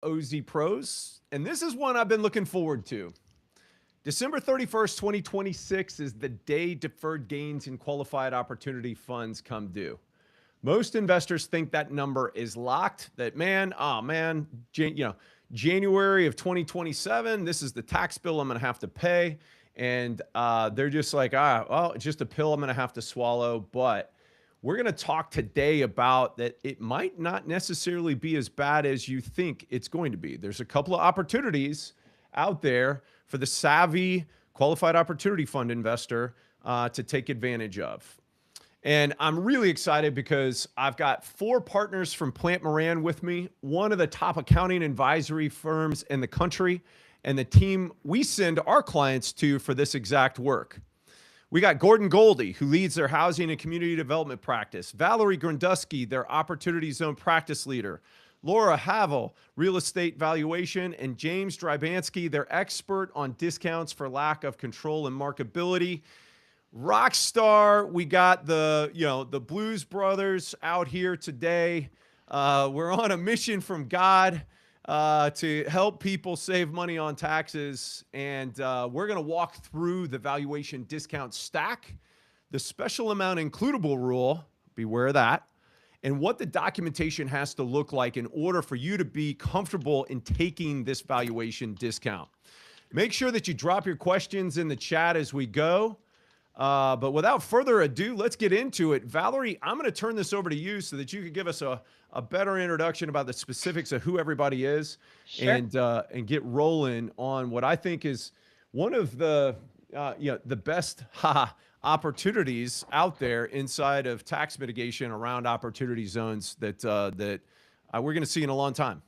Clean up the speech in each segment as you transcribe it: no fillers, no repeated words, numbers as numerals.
OZ Pros, and this is one I've been looking forward to. December 31st, 2026 is the day deferred gains in qualified opportunity funds come due. Most investors think that number is locked, that January of 2027, this is the tax bill I'm going to have to pay. And they're just like, it's just a pill I'm going to have to swallow. But we're going to talk today about that it might not necessarily be as bad as you think it's going to be. There's a couple of opportunities out there for the savvy qualified opportunity fund investor to take advantage of. And I'm really excited because I've got 4 partners from Plante Moran with me, one of the top accounting advisory firms in the country, and the team we send our clients to for this exact work. We got Gordon Goldie, who leads their housing and community development practice, Valerie Grundusky, their opportunity zone practice leader, Laura Havel, real estate valuation, and James Drybansky, their expert on discounts for lack of control and marketability. Rockstar, we got the Blues Brothers out here today. We're on a mission from God to help people save money on taxes. And we're going to walk through the valuation discount stack, the special amount includable rule, beware of that, and what the documentation has to look like in order for you to be comfortable in taking this valuation discount. Make sure that you drop your questions in the chat as we go. But without further ado, let's get into it. Valerie, I'm going to turn this over to you so that you could give us a better introduction about the specifics of who everybody is. Sure. And get rolling on what I think is one of the best opportunities out there inside of tax mitigation around opportunity zones that we're going to see in a long time.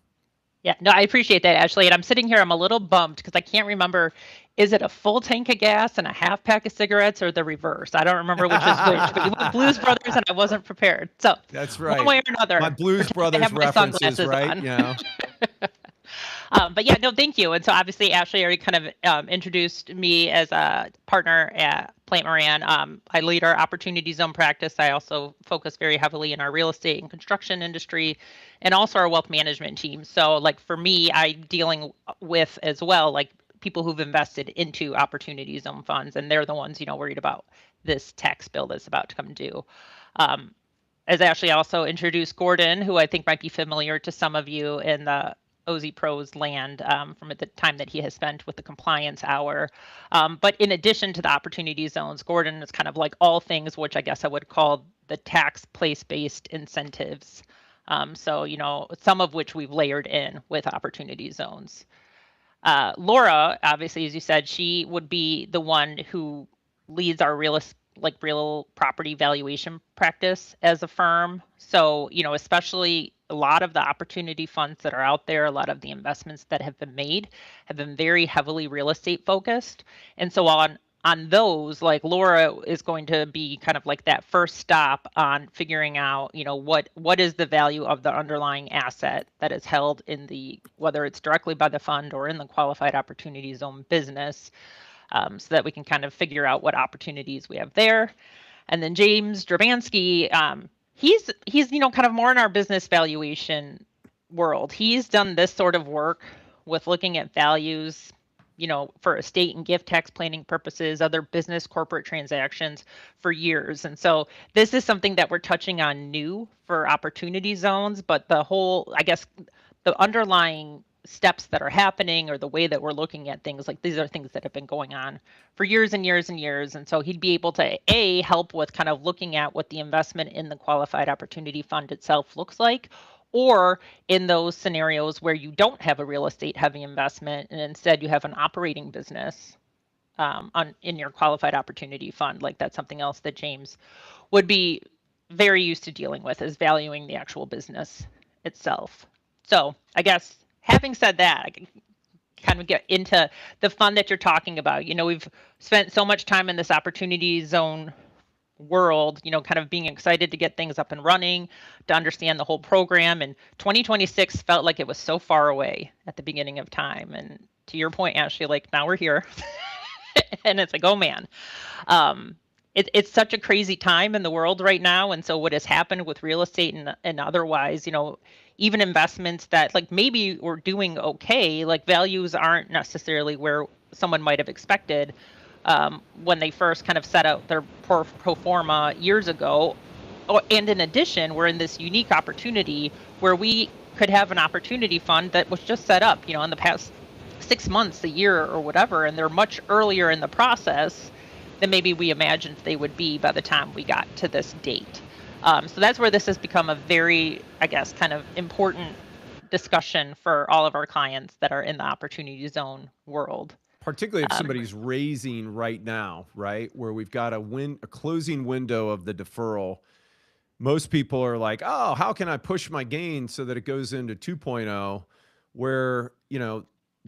Yeah, no, I appreciate that, Ashley. And I'm sitting here, I'm a little bummed because I can't remember, is it a full tank of gas and a half pack of cigarettes or the reverse? I don't remember which is which, but you went Blues Brothers and I wasn't prepared. So that's right. One way or another. My Blues Brothers references, right? Yeah. But yeah, no, thank you. And so obviously Ashley already kind of introduced me as a partner at Plante Moran. I lead our opportunity zone practice. I also focus very heavily in our real estate and construction industry and also our wealth management team. So like for me, I'm dealing with as well, like people who've invested into opportunity zone funds, and they're the ones, worried about this tax bill that's about to come due. As Ashley also introduced Gordon, who I think might be familiar to some of you in the OZ Pros land from at the time that he has spent with the compliance hour. But in addition to the opportunity zones, Gordon is kind of like all things, which I guess I would call the tax place-based incentives. So, some of which we've layered in with opportunity zones. Laura, obviously, as you said, she would be the one who leads our real property valuation practice as a firm. So, especially a lot of the opportunity funds that are out there, a lot of the investments that have been made have been very heavily real estate focused. And so on those, like Laura is going to be kind of like that first stop on figuring out, what is the value of the underlying asset that is held in whether it's directly by the fund or in the qualified opportunity zone business. So that we can kind of figure out what opportunities we have there. And then James Dravansky, he's kind of more in our business valuation world. He's done this sort of work with looking at values, for estate and gift tax planning purposes, other business corporate transactions for years. And so this is something that we're touching on new for opportunity zones, but the underlying steps that are happening or the way that we're looking at things, like these are things that have been going on for years and years and years. And so he'd be able to help with kind of looking at what the investment in the qualified opportunity fund itself looks like, or in those scenarios where you don't have a real estate heavy investment and instead you have an operating business in your qualified opportunity fund. Like that's something else that James would be very used to dealing with, is valuing the actual business itself. So I guess having said that, I can kind of get into the fund that you're talking about. We've spent so much time in this opportunity zone world, kind of being excited to get things up and running, to understand the whole program. And 2026 felt like it was so far away at the beginning of time. And to your point, Ashley, like now we're here and it's like, oh man. It's such a crazy time in the world right now. And so what has happened with real estate and otherwise, even investments that like maybe we're doing okay, like values aren't necessarily where someone might have expected when they first kind of set out their pro forma years ago. And in addition, we're in this unique opportunity where we could have an opportunity fund that was just set up, in the past 6 months, a year, or whatever, and they're much earlier in the process than maybe we imagined they would be by the time we got to this date. So that's where this has become a very, I guess, kind of important discussion for all of our clients that are in the opportunity zone world. Particularly if somebody's raising right now, right? Where we've got a closing window of the deferral. Most people are like, oh, how can I push my gain so that it goes into 2.0, where,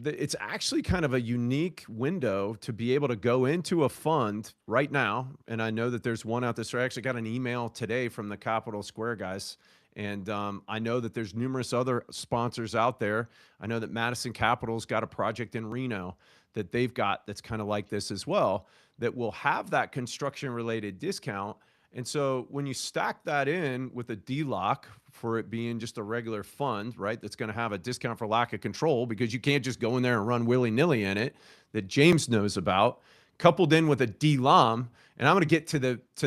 it's actually kind of a unique window to be able to go into a fund right now. And I know that there's one out there. So I actually got an email today from the Capital Square guys. And I know that there's numerous other sponsors out there. I know that Madison Capital's got a project in Reno that they've got that's kind of like this as well, that will have that construction related discount. And so when you stack that in with a DLOC for it being just a regular fund, right, that's going to have a discount for lack of control, because you can't just go in there and run willy-nilly in it, that James knows about, coupled in with a DLOM. And I'm going to get to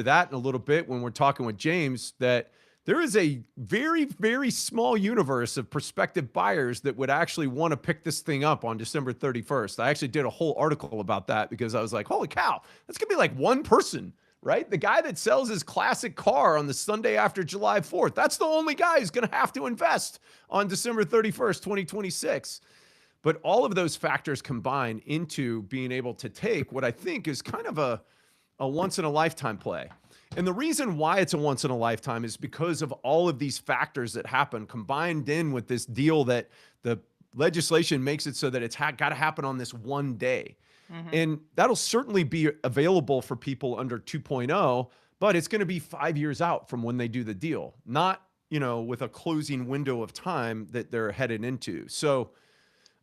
that in a little bit when we're talking with James, that there is a very, very small universe of prospective buyers that would actually want to pick this thing up on December 31st. I actually did a whole article about that because I was like, holy cow, that's going to be like one person, right? The guy that sells his classic car on the Sunday after July 4th, that's the only guy who's going to have to invest on December 31st, 2026. But all of those factors combine into being able to take what I think is kind of a once in a lifetime play. And the reason why it's a once in a lifetime is because of all of these factors that happen combined in with this deal that the legislation makes it so that it's got to happen on this one day. Mm-hmm. And that'll certainly be available for people under 2.0, but it's going to be 5 years out from when they do the deal, not, with a closing window of time that they're headed into. So,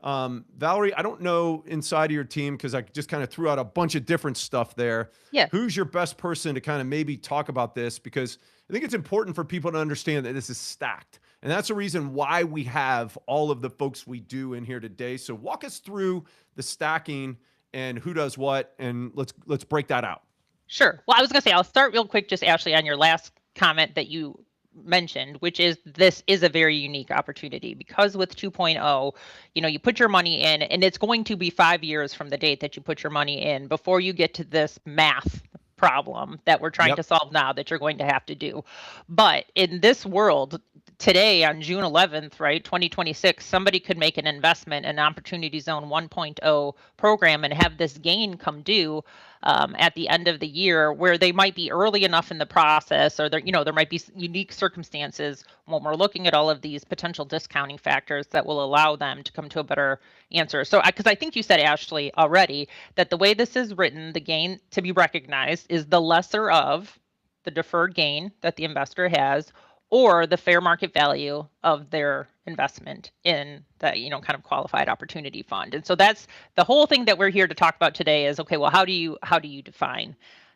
Valerie, I don't know inside of your team, because I just kind of threw out a bunch of different stuff there. Yeah. Who's your best person to kind of maybe talk about this? Because I think it's important for people to understand that this is stacked. And that's the reason why we have all of the folks we do in here today. So walk us through the stacking and who does what, and let's break that out. Sure. Well, I was going to say, I'll start real quick, just Ashley, on your last comment that you mentioned, which is this is a very unique opportunity, because with 2.0, you put your money in, and it's going to be 5 years from the date that you put your money in before you get to this math problem that we're trying to solve now that you're going to have to do. But in this world today, on June 11th, right, 2026, somebody could make an investment in Opportunity Zone 1.0 program and have this gain come due at the end of the year, where they might be early enough in the process, or there might be unique circumstances when we're looking at all of these potential discounting factors that will allow them to come to a better answer. So, because I think you said, Ashley, already, that the way this is written, the gain to be recognized is the lesser of the deferred gain that the investor has, or the fair market value of their investment in the kind of qualified opportunity fund. And so that's the whole thing that we're here to talk about today is, okay, well, how do you define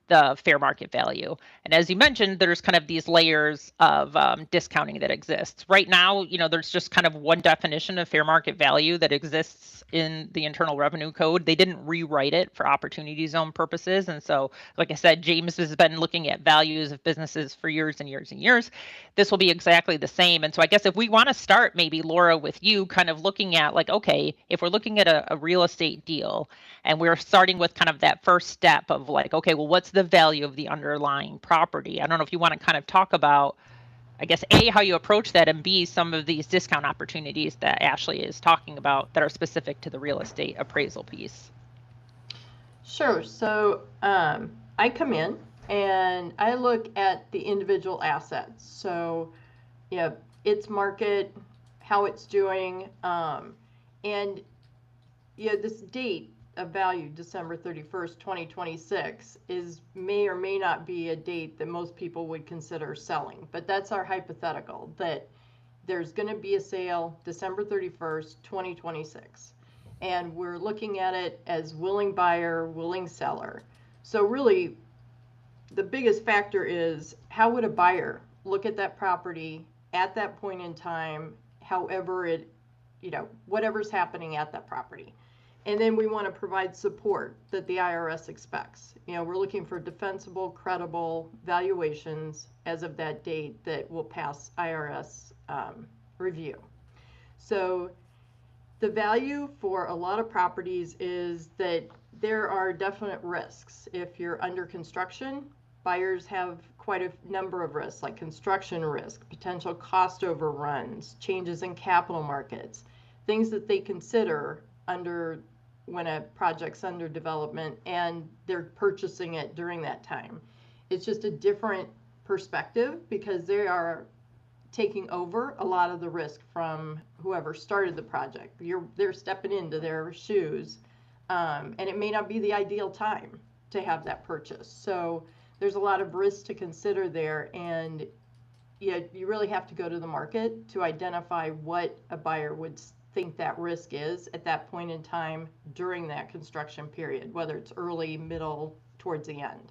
the fair market value? And as you mentioned, there's kind of these layers of discounting that exists. Right now, there's just kind of one definition of fair market value that exists in the Internal Revenue Code. They didn't rewrite it for opportunity zone purposes. And so, like I said, James has been looking at values of businesses for years and years and years. This will be exactly the same. And so I guess if we want to start, maybe Laura, with you kind of looking at, like, okay, if we're looking at a real estate deal, and we're starting with kind of that first step of like, okay, well, what's the value of the underlying property? I don't know if you want to kind of talk about, I guess, A, how you approach that, and B, some of these discount opportunities that Ashley is talking about that are specific to the real estate appraisal piece. Sure. So I come in and I look at the individual assets. So, its market, how it's doing, and this date of value, December 31st, 2026, may or may not be a date that most people would consider selling. But that's our hypothetical, that there's going to be a sale December 31st, 2026. And we're looking at it as willing buyer, willing seller. So really, the biggest factor is, how would a buyer look at that property at that point in time however it, whatever's happening at that property. And then we want to provide support that the IRS expects. We're looking for defensible, credible valuations as of that date that will pass IRS review. So the value for a lot of properties is that there are definite risks. If you're under construction, buyers have quite a number of risks, like construction risk, potential cost overruns, changes in capital markets, things that they consider when a project's under development and they're purchasing it during that time. It's just a different perspective because they are taking over a lot of the risk from whoever started the project. They're stepping into their shoes, and it may not be the ideal time to have that purchase. So there's a lot of risk to consider there, and you really have to go to the market to identify what a buyer would think that risk is at that point in time during that construction period, whether it's early, middle, towards the end.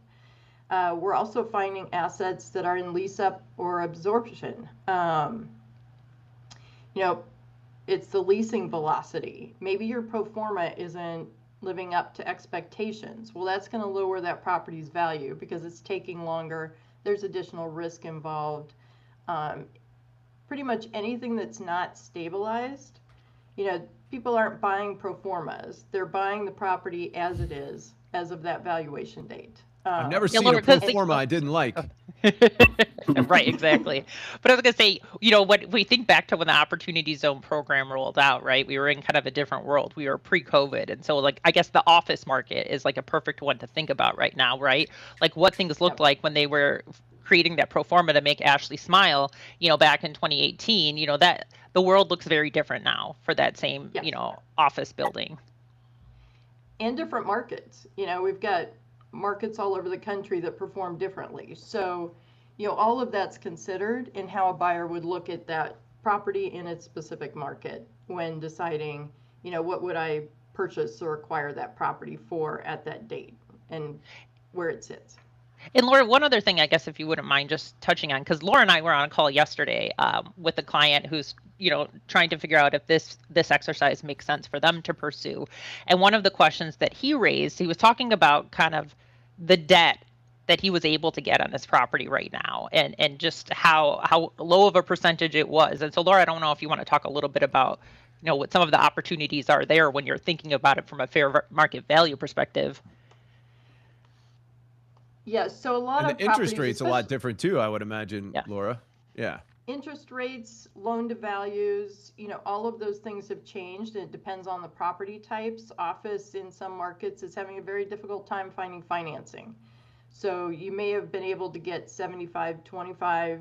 We're also finding assets that are in lease up or absorption. It's the leasing velocity. Maybe your pro forma isn't living up to expectations. Well, that's going to lower that property's value because it's taking longer. There's additional risk involved. Pretty much anything that's not stabilized, people aren't buying pro formas. They're buying the property as it is, as of that valuation date. I've never seen a pro forma I didn't like. Right, exactly. But I was going to say, what we think back to when the Opportunity Zone program rolled out, right? We were in kind of a different world. We were pre-COVID. And so I guess the office market is like a perfect one to think about right now, right? Like what things looked like when they were creating that pro forma to make Ashley smile, back in 2018, that the world looks very different now for that same, office building. And different markets. We've got markets all over the country that perform differently. So, all of that's considered in how a buyer would look at that property in its specific market when deciding, what would I purchase or acquire that property for at that date and where it sits. And Laura, one other thing, I guess, if you wouldn't mind just touching on, because Laura and I were on a call yesterday with a client who's, trying to figure out if this exercise makes sense for them to pursue. And one of the questions that he raised, he was talking about kind of the debt that he was able to get on this property right now and just how low of a percentage it was. And so, Laura, I don't know if you want to talk a little bit about, what some of the opportunities are there when you're thinking about it from a fair market value perspective. Yeah, so a lot and of the interest rate's a lot different too, I would imagine, Yeah. Laura. Yeah. Interest rates, loan to values, all of those things have changed. It depends on the property types. Office in some markets is having a very difficult time finding financing. So you may have been able to get 75-25,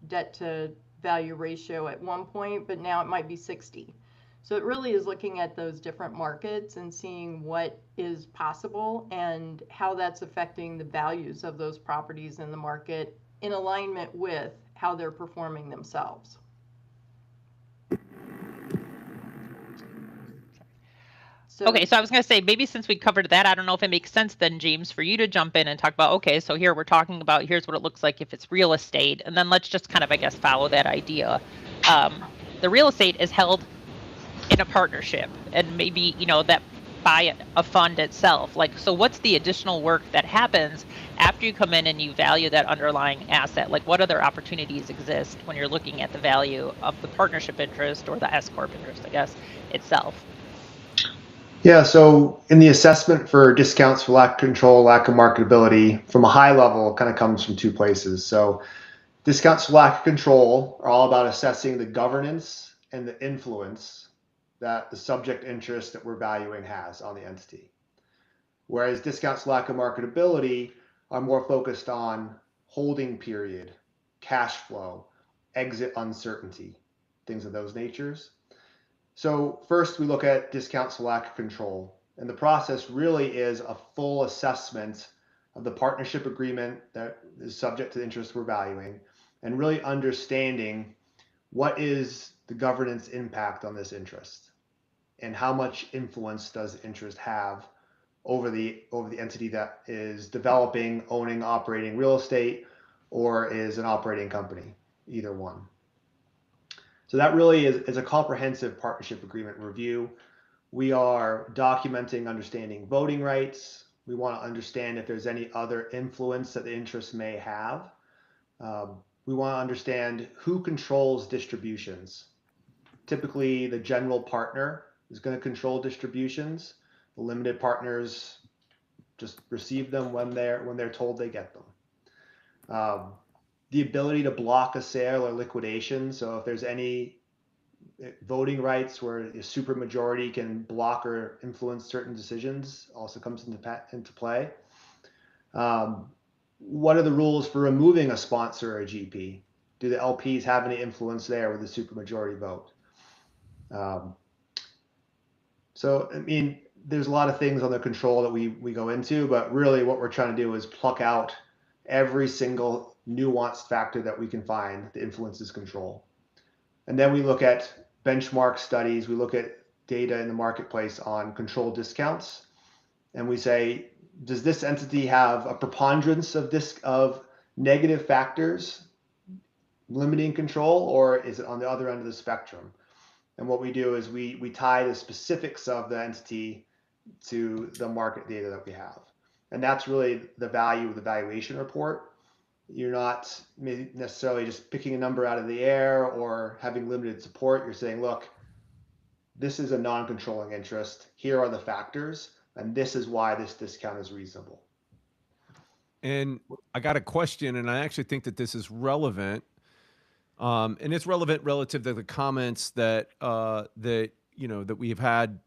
debt to value ratio at one point, but now it might be 60. So it really is looking at those different markets and seeing what is possible and how that's affecting the values of those properties in the market in alignment with how they're performing themselves. Okay, so I was going to say, maybe since we covered that, I don't know if it makes sense then, James, for you to jump in and talk about, okay, so here we're talking about, here's what it looks like if it's real estate. And then let's just kind of, I guess, follow that idea. The real estate is held in a partnership and maybe, that by a fund itself. So what's the additional work that happens after you come in and you value that underlying asset? Like what other opportunities exist when you're looking at the value of the partnership interest or the S-Corp interest, I guess, itself? Yeah, so in the assessment for discounts for lack of control, lack of marketability, from a high level, it kind of comes from two places. So discounts for lack of control are all about assessing the governance and the influence that the subject interest that we're valuing has on the entity. Whereas discounts for lack of marketability are more focused on holding period, cash flow, exit uncertainty, things of those natures. So first we look at discounts for lack of control. And the process really is a full assessment of the partnership agreement that is subject to the interest we're valuing and really understanding what is the governance impact on this interest and how much influence does the interest have over the entity that is developing, owning, operating real estate or is an operating company, either one. So that really is a comprehensive partnership agreement review. We are documenting understanding voting rights. We want to understand if there's any other influence that the interests may have. We want to understand who controls distributions. Typically, the general partner is going to control distributions. The limited partners just receive them when they're told they get them. The ability to block a sale or liquidation. So if there's any voting rights where a supermajority can block or influence certain decisions, also comes into play. What are the rules for removing a sponsor or a GP? Do the LPs have any influence there with the supermajority vote? So, I mean, there's a lot of things on the control that we go into, but really what we're trying to do is pluck out every single nuanced factor that we can find that influences control. And then we look at benchmark studies, we look at data in the marketplace on control discounts, and we say, does this entity have a preponderance of negative factors limiting control, or is it on the other end of the spectrum? And what we do is we tie the specifics of the entity to the market data that we have. And that's really the value of the valuation report. You're not necessarily just picking a number out of the air or having limited support. You're saying, look, this is a non-controlling interest. Here are the factors, and this is why this discount is reasonable. And I got a question, and I actually think that this is relevant. And it's relevant relative to the comments that that we've had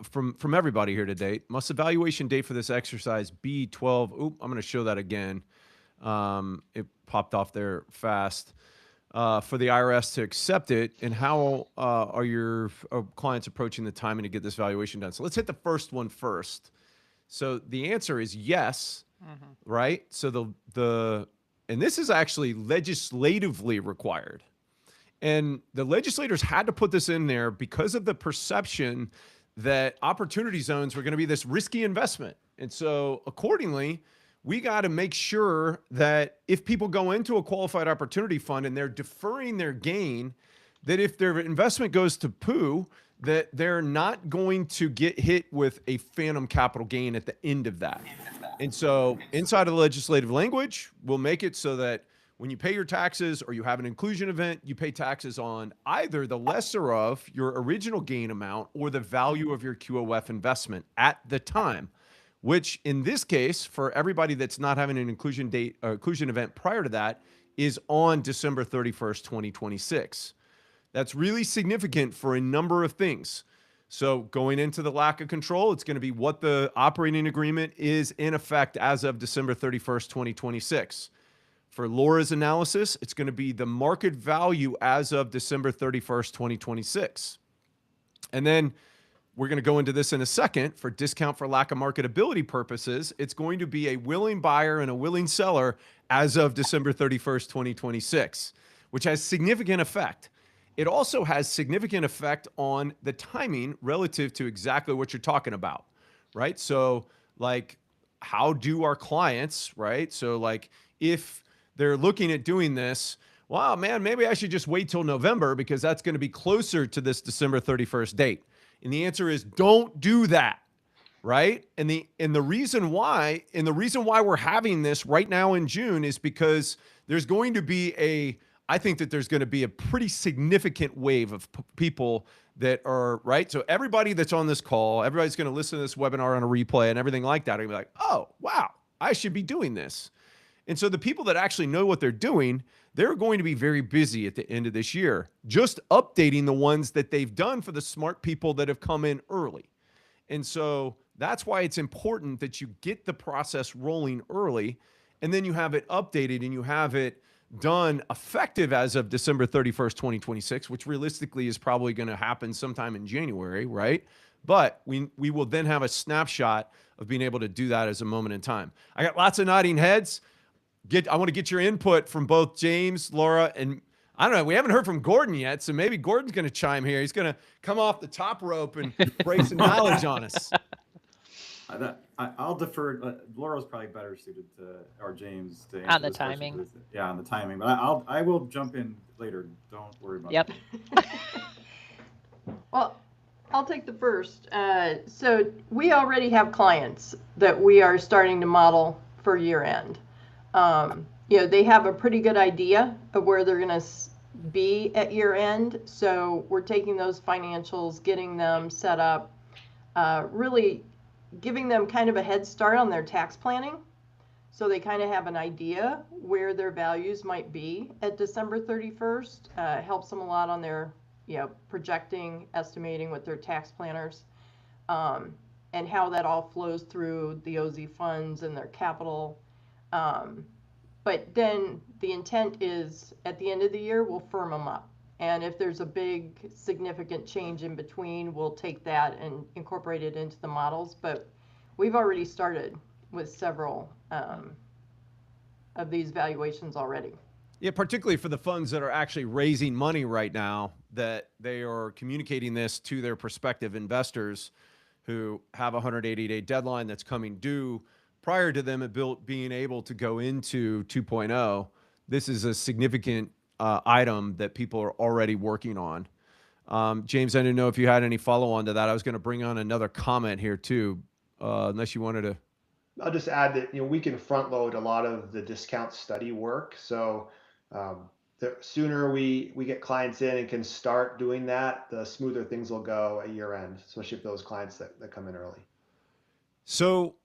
from everybody here today. Must the valuation date for this exercise be 12? Oop, I'm going to show that again. It popped off there fast. For the IRS to accept it, and how are your clients approaching the timing to get this valuation done? So let's hit the first one first. So the answer is yes, right? So and this is actually legislatively required. And the legislators had to put this in there because of the perception that opportunity zones were going to be this risky investment. And so accordingly, we got to make sure that if people go into a qualified opportunity fund and they're deferring their gain, that if their investment goes to poo, that they're not going to get hit with a phantom capital gain at the end of that. And so inside of the legislative language, we'll make it so that when you pay your taxes or you have an inclusion event, you pay taxes on either the lesser of your original gain amount or the value of your QOF investment at the time, which in this case, for everybody that's not having an inclusion event prior to that, is on December 31st, 2026. That's really significant for a number of things. So going into the lack of control, it's going to be what the operating agreement is in effect as of December 31st, 2026. For Laura's analysis, it's going to be the market value as of December 31st, 2026. And then we're going to go into this in a second. For discount for lack of marketability purposes, it's going to be a willing buyer and a willing seller as of December 31st, 2026, which has significant effect. It also has significant effect on the timing relative to exactly what you're talking about, right? So like, how do our clients, right? So like, if they're looking at doing this, wow, man, maybe I should just wait till November because that's going to be closer to this December 31st date. And the answer is don't do that, right? And the reason why we're having this right now in June is because there's going to be I think that there's going to be a pretty significant wave of people that are, right? So everybody that's on this call, everybody's going to listen to this webinar on a replay and everything like that. Are going to be like, oh, wow, I should be doing this. And so the people that actually know what they're doing, they're going to be very busy at the end of this year, just updating the ones that they've done for the smart people that have come in early. And so that's why it's important that you get the process rolling early, and then you have it updated and you have it done effective as of December 31st, 2026, which realistically is probably going to happen sometime in January, right? But we will then have a snapshot of being able to do that as a moment in time. I got lots of nodding heads. I want to get your input from both James, Laura, and I don't know. We haven't heard from Gordon yet, so maybe Gordon's going to chime here. He's going to come off the top rope and break some knowledge on us. I'll defer. Laura's probably better suited to, or James, to answer On the this question. timing. Yeah, on the timing. But I will jump in later. Don't worry about Yep. that. Well, I'll take the first. So we already have clients that we are starting to model for year end. They have a pretty good idea of where they're going to be at year end. So we're taking those financials, getting them set up, really giving them kind of a head start on their tax planning. So they kind of have an idea where their values might be at December 31st. Helps them a lot on their projecting, estimating with their tax planners, and how that all flows through the OZ funds and their capital. But then the intent is at the end of the year, we'll firm them up. And if there's a big significant change in between, we'll take that and incorporate it into the models. But we've already started with several of these valuations already. Yeah, particularly for the funds that are actually raising money right now, that they are communicating this to their prospective investors who have a 180-day deadline that's coming due prior to them being able to go into 2.0. This is a significant item that people are already working on. James, I didn't know if you had any follow-on to that. I was going to bring on another comment here too, unless you wanted to. I'll just add that we can front load a lot of the discount study work. So the sooner we get clients in and can start doing that, the smoother things will go at year end, especially for those clients that come in early. So,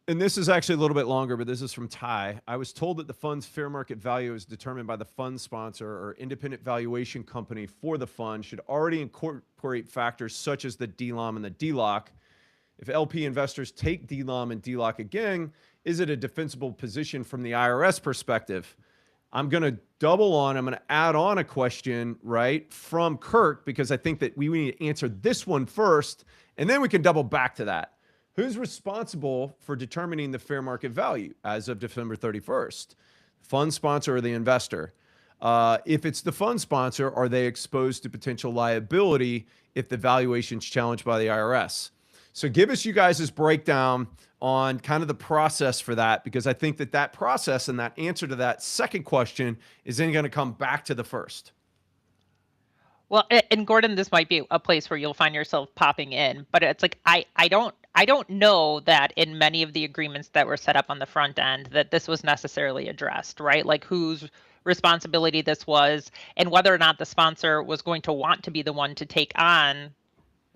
and this is actually a little bit longer, but this is from Ty. I was told that the fund's fair market value is determined by the fund sponsor or independent valuation company for the fund should already incorporate factors such as the DLOM and the DLOC. If LP investors take DLOM and DLOC again, is it a defensible position from the IRS perspective? I'm going to I'm going to add on a question, right, from Kirk, because I think that we need to answer this one first, and then we can double back to that. Who's responsible for determining the fair market value as of December 31st? Fund sponsor or the investor? If it's the fund sponsor, are they exposed to potential liability if the valuation is challenged by the IRS? So give us you guys' breakdown on kind of the process for that, because I think that process and that answer to that second question is then going to come back to the first. Well, and Gordon, this might be a place where you'll find yourself popping in, but it's like I don't know that in many of the agreements that were set up on the front end that this was necessarily addressed, right? Like whose responsibility this was and whether or not the sponsor was going to want to be the one to take on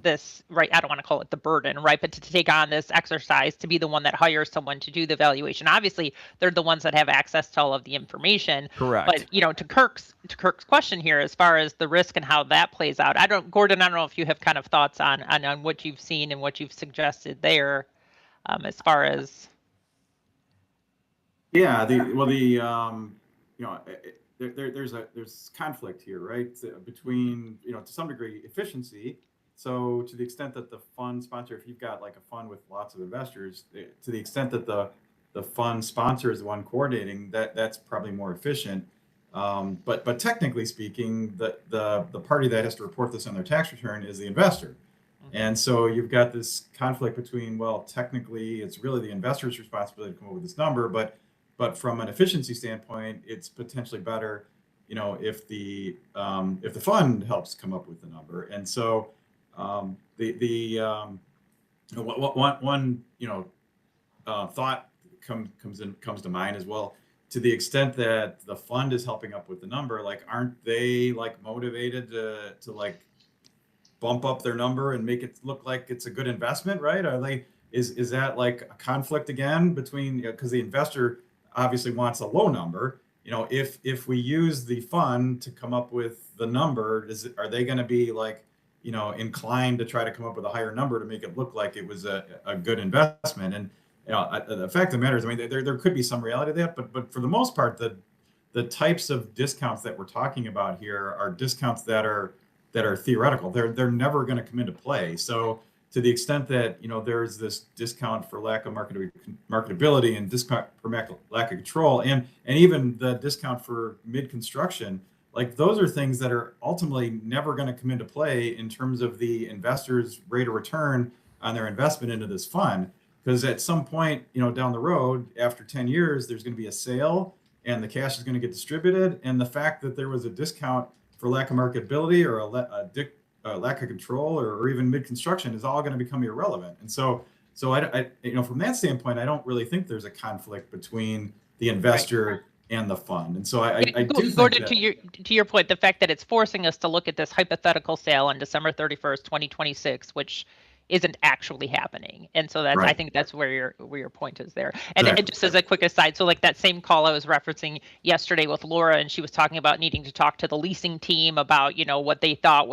this, right? I don't want to call it the burden, right? But to take on this exercise, to be the one that hires someone to do the valuation. Obviously, they're the ones that have access to all of the information. Correct. But to Kirk's question here, as far as the risk and how that plays out, Gordon, I don't know if you have kind of thoughts on what you've seen and what you've suggested there, as far as. Yeah. There's conflict here, right? Between to some degree efficiency. So to the extent that the fund sponsor, if you've got like a fund with lots of investors, to the extent that the fund sponsor is the one coordinating, that's probably more efficient. But technically speaking, the party that has to report this on their tax return is the investor. And so you've got this conflict between, well, technically it's really the investor's responsibility to come up with this number, but from an efficiency standpoint, it's potentially better, if the fund helps come up with the number. And so one thought comes to mind as well. To the extent that the fund is helping up with the number, like, aren't they like motivated to like bump up their number and make it look like it's a good investment, right? Are they? Is that like a conflict again between, because the investor obviously wants a low number. If we use the fund to come up with the number, are they going to be like, inclined to try to come up with a higher number to make it look like it was a good investment? And the fact of the matter is, I mean, there could be some reality to that, but for the most part, the types of discounts that we're talking about here are discounts that are theoretical. They're never going to come into play. So to the extent that there's this discount for lack of marketability and discount for lack of control, and even the discount for mid-construction, like those are things that are ultimately never going to come into play in terms of the investor's rate of return on their investment into this fund. because at some point, down the road, after 10 years, there's going to be a sale and the cash is going to get distributed. And the fact that there was a discount for lack of marketability or a lack of control or even mid-construction is all going to become irrelevant. And so I from that standpoint, I don't really think there's a conflict between the investor and the fund. And so I do think Gordon, that, to your point, the fact that it's forcing us to look at this hypothetical sale on December 31st, 2026, which isn't actually happening. And so that's, I think that's where your point is there. And just as a quick aside, so like that same call I was referencing yesterday with Laura, and she was talking about needing to talk to the leasing team about, what they thought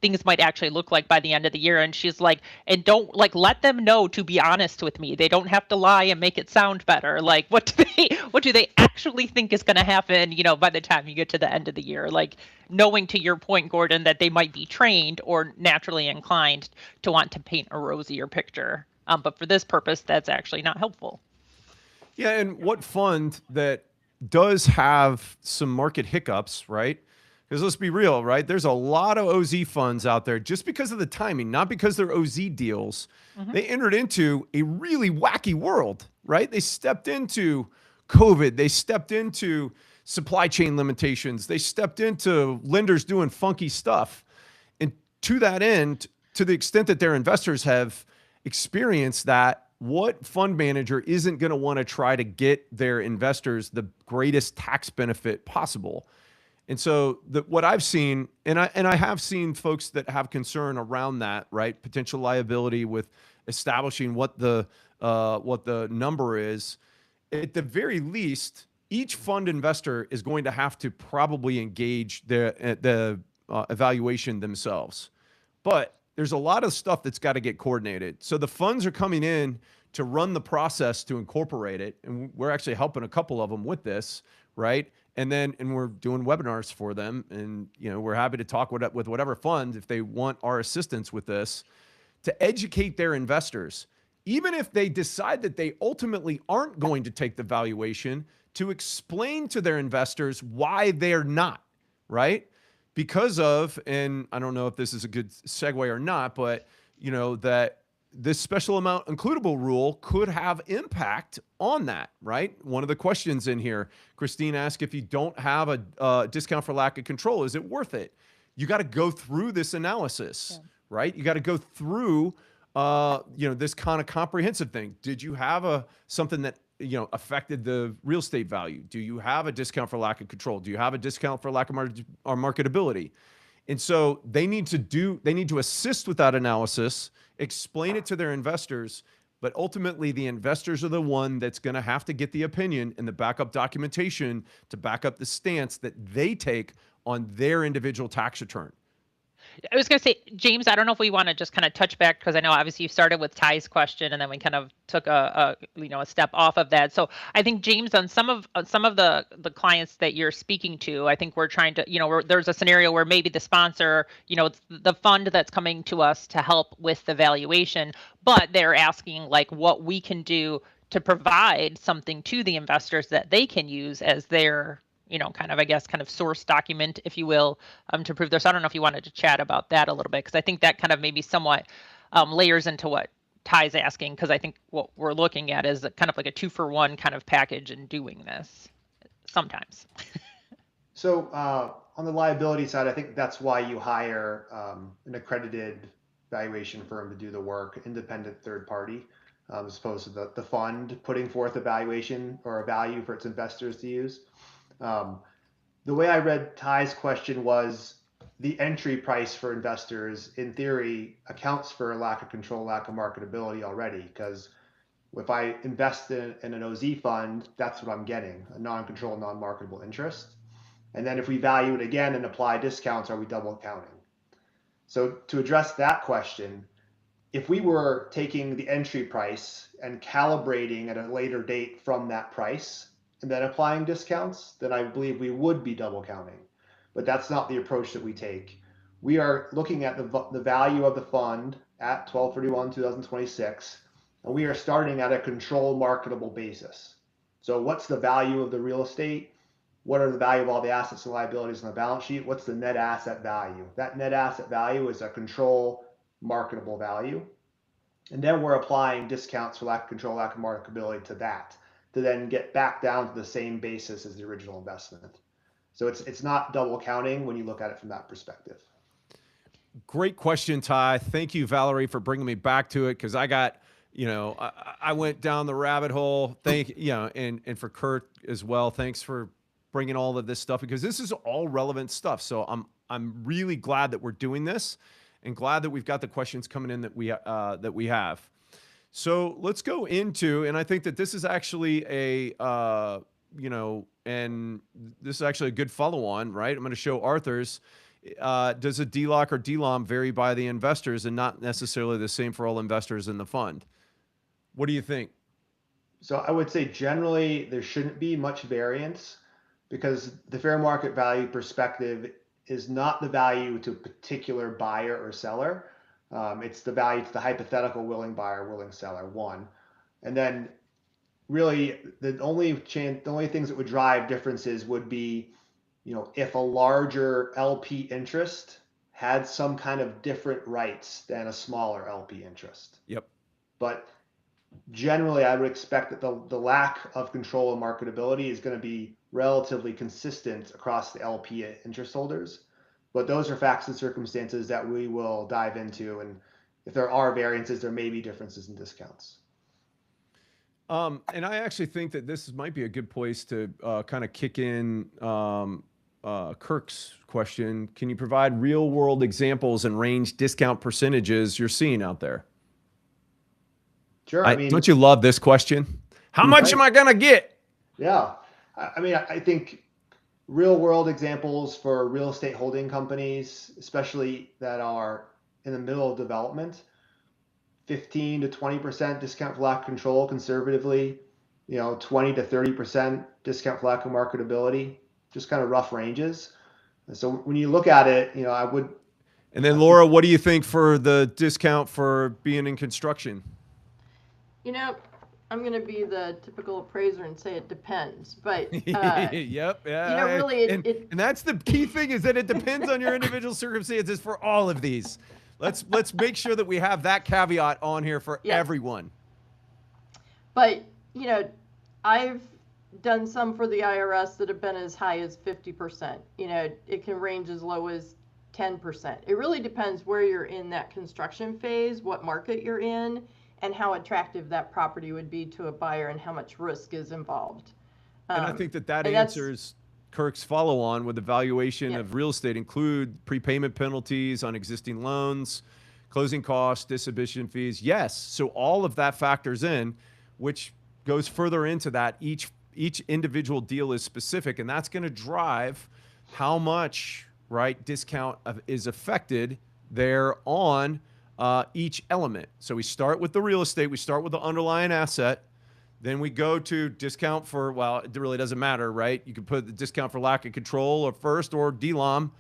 things might actually look like by the end of the year. And she's like, and don't let them know, to be honest with me. They don't have to lie and make it sound better. Like, what do they actually think is going to happen, by the time you get to the end of the year? Like, knowing, to your point, Gordon, that they might be trained or naturally inclined to want to paint a rosier picture. But for this purpose, that's actually not helpful. Yeah, and what fund that does have some market hiccups, right? Because let's be real, right? There's a lot of OZ funds out there just because of the timing, not because they're OZ deals. They entered into a really wacky world, right? They stepped into COVID. They stepped into supply chain limitations. They stepped into lenders doing funky stuff. And to that end, to the extent that their investors have experienced that, what fund manager isn't going to want to try to get their investors the greatest tax benefit possible? And so what I've seen, and I have seen folks that have concern around that, right? Potential liability with establishing what the number is. At the very least, each fund investor is going to have to probably engage the evaluation themselves. But there's a lot of stuff that's got to get coordinated. So the funds are coming in to run the process to incorporate it. And we're actually helping a couple of them with this, right? And we're doing webinars for them. And, we're happy to talk with whatever fund, if they want our assistance with this, to educate their investors. Even if they decide that they ultimately aren't going to take the valuation, to explain to their investors why they're not, right? Because of, and I don't know if this is a good segue or not, but that this special amount includable rule could have impact on that, right? One of the questions in here, Christine asked, if you don't have a discount for lack of control, is it worth it? You got to go through this analysis, right? You got to go through, this kind of comprehensive thing. Did you have something that affected the real estate value? Do you have a discount for lack of control? Do you have a discount for lack of marketability? And so they need to assist with that analysis, explain it to their investors, but ultimately the investors are the one that's going to have to get the opinion and the backup documentation to back up the stance that they take on their individual tax return. I was going to say, James, I don't know if we want to just kind of touch back, because I know obviously you started with Ty's question and then we kind of took a step off of that. So I think, James, on some of the clients that you're speaking to, I think we're trying to, there's a scenario where maybe the sponsor, it's the fund that's coming to us to help with the valuation, but they're asking like what we can do to provide something to the investors that they can use as their kind of source document, if you will, to prove this. I don't know if you wanted to chat about that a little bit, because I think that kind of maybe somewhat layers into what Ty's asking, because I think what we're looking at is kind of like a 2-for-1 kind of package in doing this sometimes. So on the liability side, I think that's why you hire an accredited valuation firm to do the work, independent third party, as opposed to the fund putting forth a valuation or a value for its investors to use. The way I read Ty's question was the entry price for investors, in theory, accounts for a lack of control, lack of marketability already, because if I invest in an OZ fund, that's what I'm getting, a non-controlled, non-marketable interest. And then if we value it again and apply discounts, are we double counting? So to address that question, if we were taking the entry price and calibrating at a later date from that price, and then applying discounts, then I believe we would be double counting. But that's not the approach that we take. We are looking at the value of the fund at 12/31/2026, and we are starting at a control marketable basis. So what's the value of the real estate? What are the value of all the assets and liabilities on the balance sheet? What's the net asset value? That net asset value is a control marketable value. And then we're applying discounts for lack of control, lack of marketability to that, to then get back down to the same basis as the original investment. So it's not double counting when you look at it from that perspective. Great question, Ty. Thank you, Valerie, for bringing me back to it, because I got, I went down the rabbit hole. And for Kurt as well. Thanks for bringing all of this stuff, because this is all relevant stuff. So I'm really glad that we're doing this, and glad that we've got the questions coming in that we have. So let's go into, and I think that this is actually and this is actually a good follow-on, right? I'm going to show Arthur's. Does a DLOC or DLOM vary by the investors and not necessarily the same for all investors in the fund? What do you think? So I would say generally there shouldn't be much variance, because the fair market value perspective is not the value to a particular buyer or seller. It's the value to the hypothetical willing buyer, willing seller, one. And then really the only things that would drive differences would be, if a larger LP interest had some kind of different rights than a smaller LP interest. Yep. But generally, I would expect that the lack of control and marketability is going to be relatively consistent across the LP interest holders. But those are facts and circumstances that we will dive into. And if there are variances, there may be differences in discounts. And I actually think that this might be a good place to kind of kick in Kirk's question. Can you provide real world examples and range discount percentages you're seeing out there? Sure. I mean, don't you love this question? How much am I going to get? Yeah. I think real world examples for real estate holding companies, especially that are in the middle of development, 15 to 20% discount for lack of control conservatively, 20 to 30% discount for lack of marketability, just kind of rough ranges. And so when you look at it, I would. And then Laura, what do you think for the discount for being in construction? I'm going to be the typical appraiser and say it depends, but yep, yeah, really, and that's the key thing, is that it depends on your individual circumstances for all of these. Let's make sure that we have that caveat on here for everyone. But I've done some for the IRS that have been as high as 50%. It can range as low as 10%. It really depends where you're in that construction phase, what market you're in, and how attractive that property would be to a buyer and how much risk is involved. And I think that answers Kirk's follow-on with the valuation of real estate include prepayment penalties on existing loans, closing costs, distribution fees. Yes, so all of that factors in, which goes further into that. Each individual deal is specific, and that's going to drive how much discount is affected there on each element. So we start with the real estate, we start with the underlying asset, then we go to discount for, well, it really doesn't matter, right? You can put the discount for lack of control or first, or DLOM,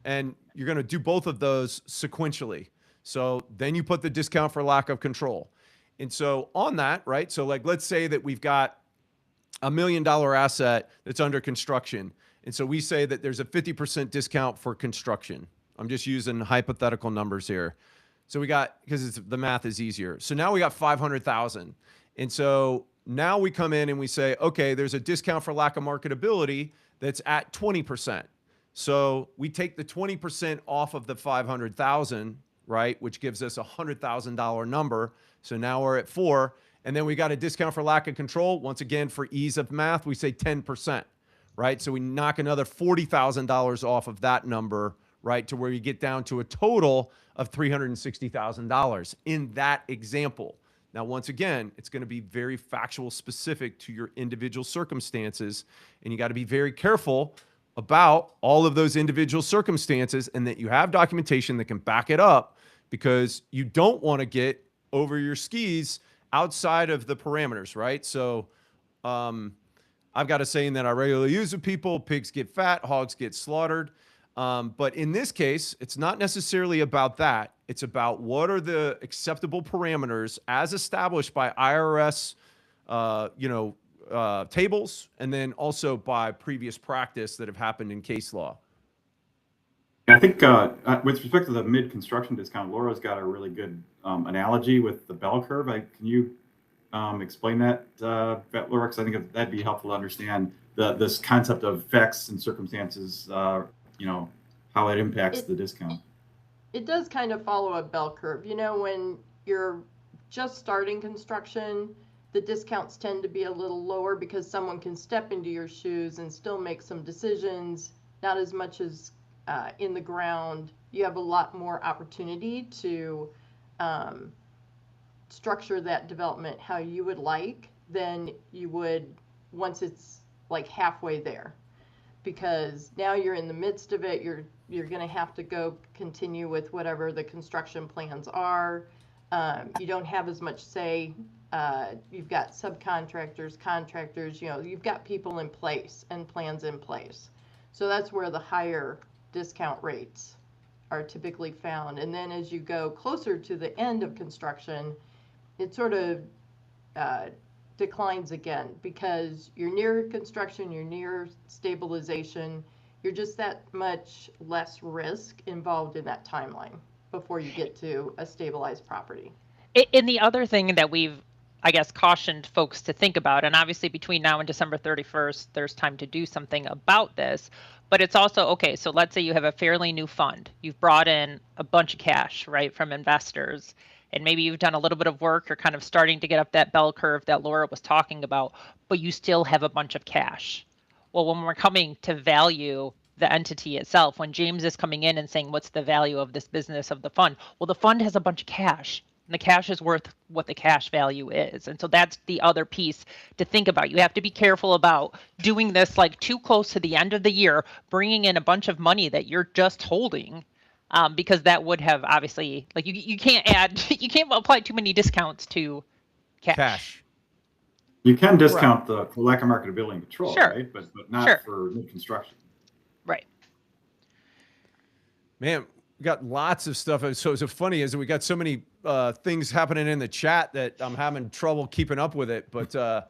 and you're going to do both of those sequentially. So then you put the discount for lack of control. And so on that, right? So let's say that we've got $1 million asset that's under construction. And so we say that there's a 50% discount for construction. I'm just using hypothetical numbers here. So we got, because the math is easier. So now we got 500,000. And so now we come in and we say, okay, there's a discount for lack of marketability that's at 20%. So we take the 20% off of the 500,000, right? Which gives us a $100,000 number. So now we're at 4. And then we got a discount for lack of control. Once again, for ease of math, we say 10%, right? So we knock another $40,000 off of that number, right? To where you get down to a total of $360,000 in that example. Now, once again, it's going to be very factual specific to your individual circumstances, and you got to be very careful about all of those individual circumstances, and that you have documentation that can back it up, because you don't want to get over your skis outside of the parameters, right? So I've got a saying that I regularly use with people: pigs get fat, hogs get slaughtered. But in this case, it's not necessarily about that. It's about what are the acceptable parameters as established by IRS, tables, and then also by previous practice that have happened in case law. I think with respect to the mid-construction discount, Laura's got a really good analogy with the bell curve. Can you explain that, Laura? Because I think that'd be helpful to understand this concept of facts and circumstances, how it impacts the discount. It does kind of follow a bell curve. When you're just starting construction, the discounts tend to be a little lower because someone can step into your shoes and still make some decisions, not as much as in the ground. You have a lot more opportunity to structure that development how you would like than you would once it's like halfway there, because now you're in the midst of it. You're going to have to go continue with whatever the construction plans are. You don't have as much say. You've got subcontractors, contractors, you've got people in place and plans in place. So that's where the higher discount rates are typically found. And then as you go closer to the end of construction, it sort of declines again, because you're near construction, you're near stabilization, you're just that much less risk involved in that timeline before you get to a stabilized property. And the other thing that we've, I guess, cautioned folks to think about, and obviously between now and December 31st, there's time to do something about this, but it's also, okay, so let's say you have a fairly new fund. You've brought in a bunch of cash, right, from investors, and maybe you've done a little bit of work. You're kind of starting to get up that bell curve that Laura was talking about, but you still have a bunch of cash. Well, when we're coming to value the entity itself, when James is coming in and saying, what's the value of this business, of the fund? Well, the fund has a bunch of cash. And the cash is worth what the cash value is. And so that's the other piece to think about. You have to be careful about doing this like too close to the end of the year, bringing in a bunch of money that you're just holding, because that would have obviously, like you can't you can't apply too many discounts to cash. You can discount the lack of marketability and control, sure, right? But not for new construction. Right. Man, we got lots of stuff. So funny is that we got so many things happening in the chat that I'm having trouble keeping up with it. But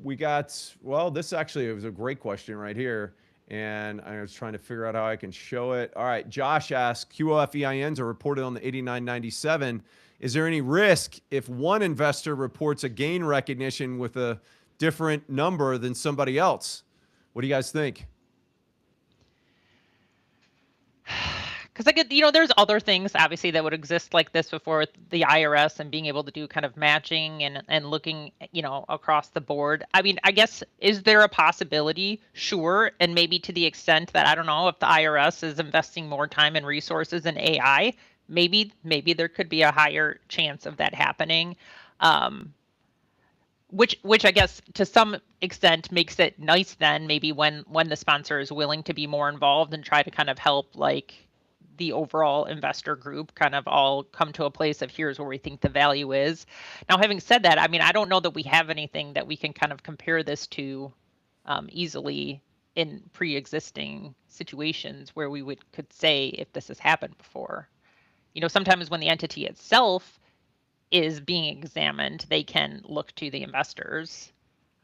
we got, well, this actually was a great question right here. And I was trying to figure out how I can show it. All right. Josh asks, QOF EINs are reported on the 8997. Is there any risk if one investor reports a gain recognition with a different number than somebody else? What do you guys think? Because there's other things obviously that would exist like this before the IRS and being able to do kind of matching and looking, across the board. I mean, I guess, is there a possibility? Sure. And maybe to the extent that, I don't know, if the IRS is investing more time and resources in AI, maybe there could be a higher chance of that happening. Which I guess to some extent makes it nice then maybe when the sponsor is willing to be more involved and try to kind of help like the overall investor group kind of all come to a place of here's where we think the value is. Now, having said that, I mean, I don't know that we have anything that we can kind of compare this to easily in pre-existing situations where we could say if this has happened before. Sometimes when the entity itself is being examined, they can look to the investors.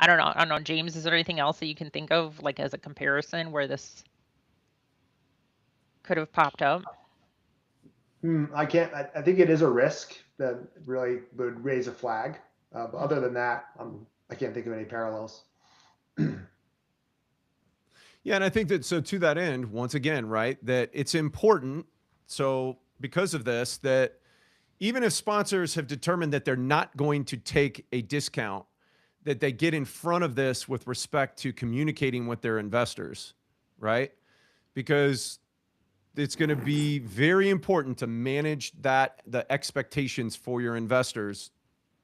I don't know, James, is there anything else that you can think of like as a comparison where this could have popped up? I think it is a risk that really would raise a flag. But other than that, I can't think of any parallels. Yeah, and I think that, so to that end, once again, right, that it's important. So because of this, that even if sponsors have determined that they're not going to take a discount, that they get in front of this with respect to communicating with their investors, right? Because it's going to be very important to manage the expectations for your investors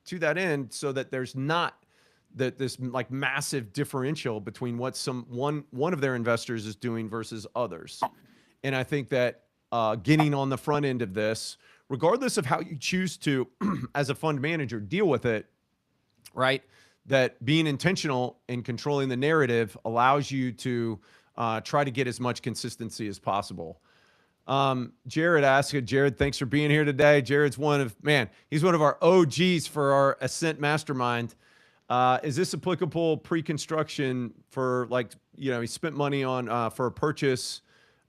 to that end, so that there's not this like massive differential between what one of their investors is doing versus others. And I think that getting on the front end of this, regardless of how you choose to, as a fund manager, deal with it, right? That being intentional and controlling the narrative allows you to try to get as much consistency as possible. Jared asked, Jared, thanks for being here today. Jared's he's one of our OGs for our Ascent Mastermind. Is this applicable pre-construction for he spent money on for a purchase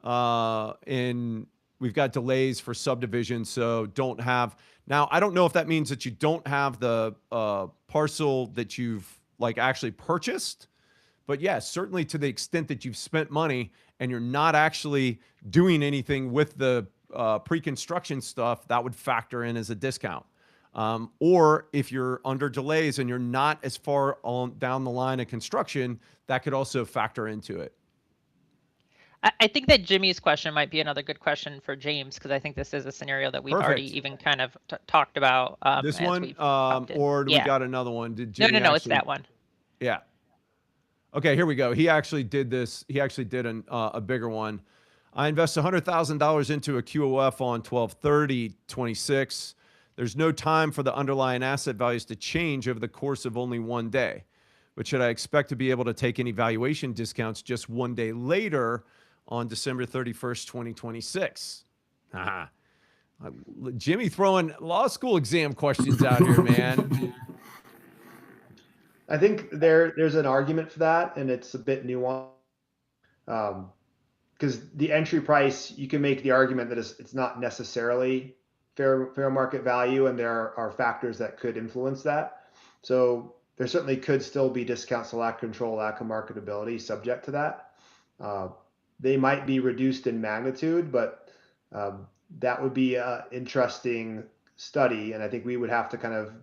and we've got delays for subdivision. So don't have, now I don't know if that means that you don't have the parcel that you've like actually purchased, but yes, certainly to the extent that you've spent money and you're not actually doing anything with the pre-construction stuff, that would factor in as a discount. Or if you're under delays and you're not as far on down the line of construction, that could also factor into it. I think that Jimmy's question might be another good question for James, because I think this is a scenario that we've already Perfect. even kind of talked about. This as one, we've talked it. or do we Yeah. got another one? Did No, Jimmy no, it's actually- that one. Yeah. Okay, here we go. He actually did this. He actually did a bigger one. I invest $100,000 into a QOF on 12/30/26. There's no time for the underlying asset values to change over the course of only one day. But should I expect to be able to take any valuation discounts just one day later on December 31st, 2026? Haha. Jimmy throwing law school exam questions out here, man. I think there's an argument for that, and it's a bit nuanced. Because the entry price, you can make the argument that it's not necessarily fair market value, and there are factors that could influence that. So there certainly could still be discounts to lack of control, lack of marketability subject to that. They might be reduced in magnitude, but that would be an interesting study, and I think we would have to kind of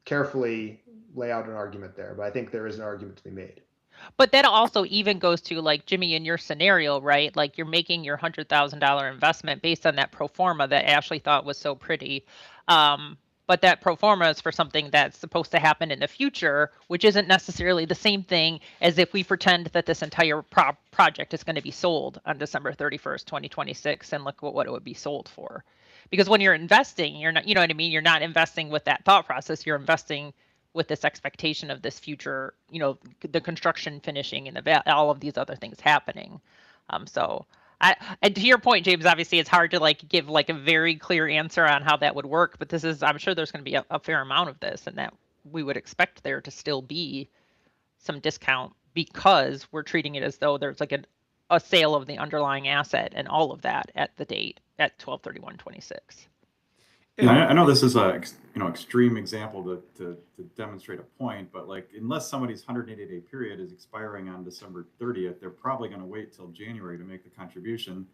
carefully lay out an argument there. But I think there is an argument to be made. But that also even goes to, like, Jimmy, in your scenario, right? Like, you're making your $100,000 investment based on that pro forma that Ashley thought was so pretty. But that pro forma is for something that's supposed to happen in the future, which isn't necessarily the same thing as if we pretend that this entire project is going to be sold on December 31st, 2026, and look what it would be sold for. Because when you're investing, you're not, you know what I mean? You're not investing with that thought process. You're investing with this expectation of this future, you know, the construction finishing and all of these other things happening. And to your point, James, obviously it's hard to like give like a very clear answer on how that would work, but this is, I'm sure there's going to be a fair amount of this, and that we would expect there to still be some discount because we're treating it as though there's like a sale of the underlying asset and all of that at the date at 12/31/26. Yeah, I know this is a extreme example to demonstrate a point, but like unless somebody's 180-day period is expiring on December 30th, they're probably going to wait till January to make the contribution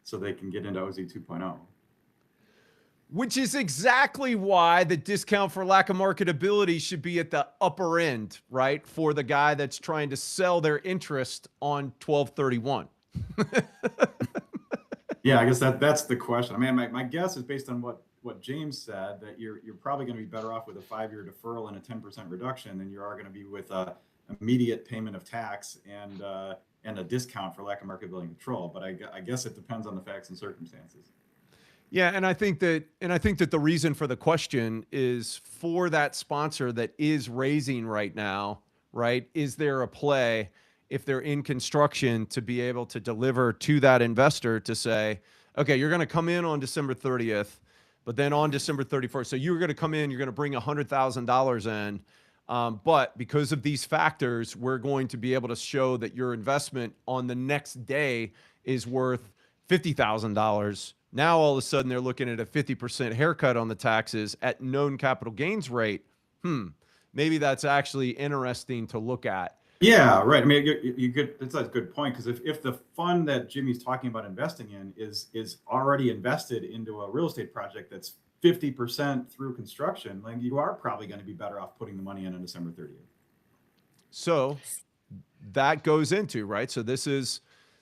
so they can get into OZ 2.0. Which is exactly why the discount for lack of marketability should be at the upper end, right? For the guy that's trying to sell their interest on 12/31. Yeah, I guess that's the question. I mean, my guess is based on what James said, that you're probably going to be better off with a 5-year deferral and a 10% reduction than you are going to be with a immediate payment of tax and a discount for lack of marketability control. But I guess it depends on the facts and circumstances. Yeah, and I think that the reason for the question is for that sponsor that is raising right now, right? Is there a play if they're in construction to be able to deliver to that investor to say, okay, you're going to come in on December 30th, but then on December 31st, so you're going to come in, you're going to bring $100,000 in, but because of these factors, we're going to be able to show that your investment on the next day is worth $50,000. Now, all of a sudden, they're looking at a 50% haircut on the taxes at known capital gains rate. Maybe that's actually interesting to look at. Yeah, right. I mean, it's a good point, because if the fund that Jimmy's talking about investing in is already invested into a real estate project that's 50% through construction, like you are probably going to be better off putting the money in on December 30th. So that goes into, right? So this is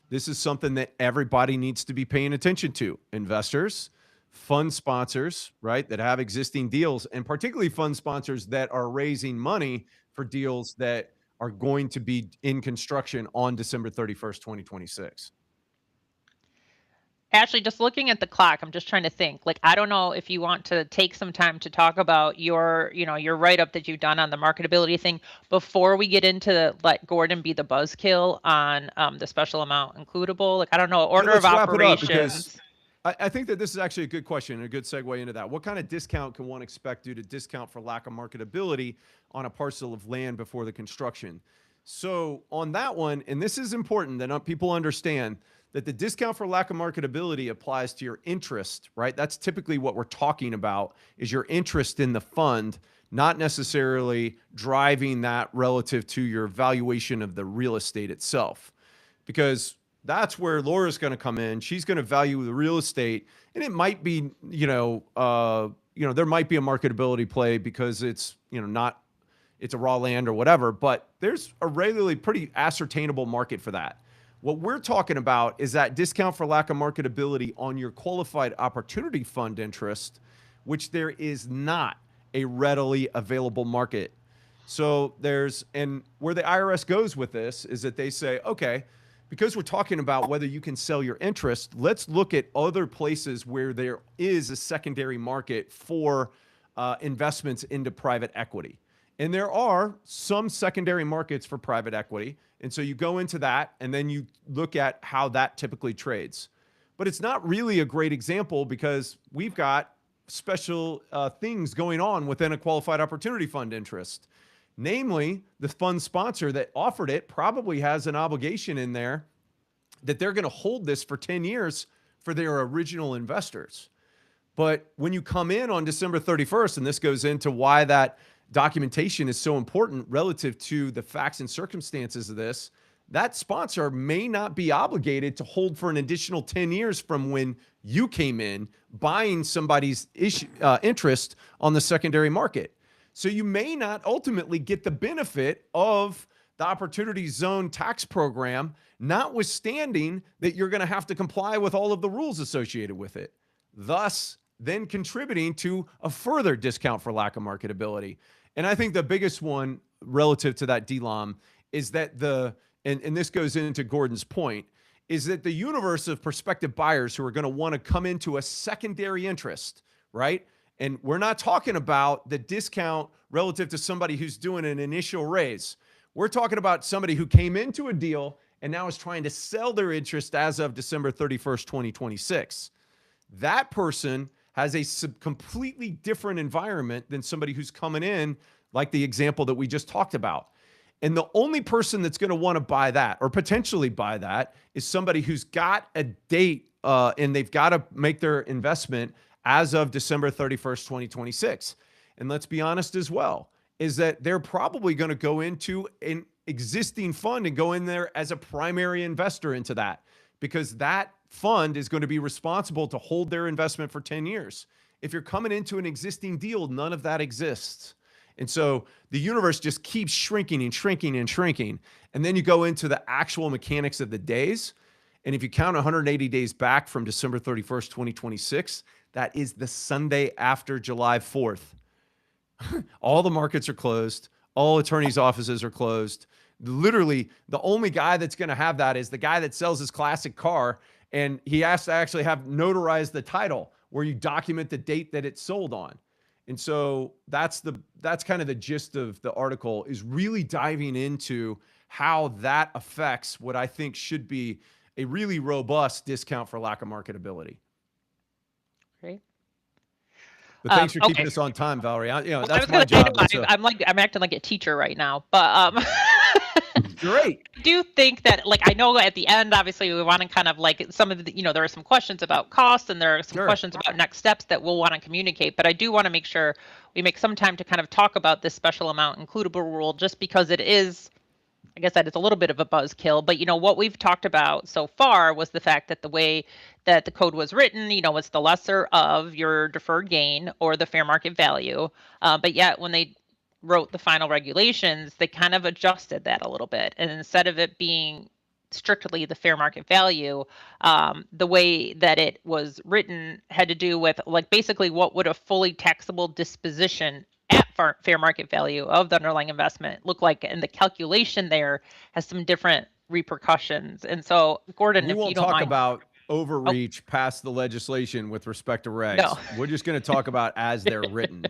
something that everybody needs to be paying attention to. Investors, fund sponsors, right, that have existing deals, and particularly fund sponsors that are raising money for deals that are going to be in construction on December 31st, 2026. Ashley, just looking at the clock, I'm just trying to think. Like, I don't know if you want to take some time to talk about your write-up that you've done on the marketability thing before we get into let Gordon be the buzzkill on the special amount includable. Like, I don't know, order of operations. I think that this is actually a good question and a good segue into that. What kind of discount can one expect due to discount for lack of marketability on a parcel of land before the construction? So on that one, and this is important that people understand, that the discount for lack of marketability applies to your interest, right? That's typically what we're talking about, is your interest in the fund, not necessarily driving that relative to your valuation of the real estate itself. Because that's where Laura's going to come in. She's going to value the real estate, and it might be, there might be a marketability play because it's, it's a raw land or whatever, but there's a regularly pretty ascertainable market for that. What we're talking about is that discount for lack of marketability on your qualified opportunity fund interest, which there is not a readily available market. So and where the IRS goes with this is that they say, okay, because we're talking about whether you can sell your interest, let's look at other places where there is a secondary market for investments into private equity. And there are some secondary markets for private equity. And so you go into that and then you look at how that typically trades. But it's not really a great example because we've got special things going on within a qualified opportunity fund interest. Namely, the fund sponsor that offered it probably has an obligation in there that they're going to hold this for 10 years for their original investors. But when you come in on December 31st, and this goes into why that documentation is so important relative to the facts and circumstances of this, that sponsor may not be obligated to hold for an additional 10 years from when you came in buying somebody's interest on the secondary market. So you may not ultimately get the benefit of the Opportunity Zone tax program, notwithstanding that you're going to have to comply with all of the rules associated with it, thus then contributing to a further discount for lack of marketability. And I think the biggest one relative to that DLOM is that and this goes into Gordon's point, is that the universe of prospective buyers who are going to want to come into a secondary interest, right? And we're not talking about the discount relative to somebody who's doing an initial raise. We're talking about somebody who came into a deal and now is trying to sell their interest as of December 31st, 2026. That person has a completely different environment than somebody who's coming in, like the example that we just talked about. And the only person that's going to want to buy that or potentially buy that is somebody who's got a date and they've got to make their investment as of December 31st, 2026. And let's be honest as well, is that they're probably going to go into an existing fund and go in there as a primary investor into that, because that fund is going to be responsible to hold their investment for 10 years. If you're coming into an existing deal, none of that exists. And so the universe just keeps shrinking and shrinking and shrinking. And then you go into the actual mechanics of the days. And if you count 180 days back from December 31st, 2026, that is the Sunday after July 4th. All the markets are closed. All attorneys' offices are closed. Literally, the only guy that's going to have that is the guy that sells his classic car. And he has to actually have notarized the title where you document the date that it's sold on. And so that's kind of the gist of the article, is really diving into how that affects what I think should be a really robust discount for lack of marketability. Great. But thanks for keeping Okay. us on time, Valerie. That's I was my gonna job. say, I'm acting like a teacher right now, but Great. I do think that, like, I know at the end, obviously, we want to kind of like some of the, there are some questions about costs and there are some questions about next steps that we'll want to communicate. But I do want to make sure we make some time to kind of talk about this special amount includable rule, just because it is, I guess that is a little bit of a buzzkill. But, what we've talked about so far was the fact that the way that the code was written, it's the lesser of your deferred gain or the fair market value. But yet when they wrote the final regulations, they kind of adjusted that a little bit. And instead of it being strictly the fair market value, the way that it was written had to do with, like, basically what would a fully taxable disposition at fair market value of the underlying investment look like. And the calculation there has some different repercussions. And so, Gordon, if you don't mind. About overreach past the legislation with respect to regs. No. We're just going to talk about as they're written.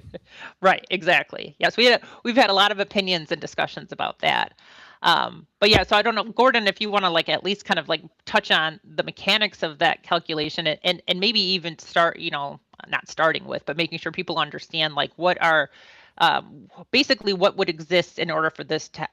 Right, exactly. Yes, we've had a lot of opinions and discussions about that. But yeah, so I don't know, Gordon, if you want to like at least kind of like touch on the mechanics of that calculation and maybe even start, not starting with, but making sure people understand like what are basically what would exist in order for this to,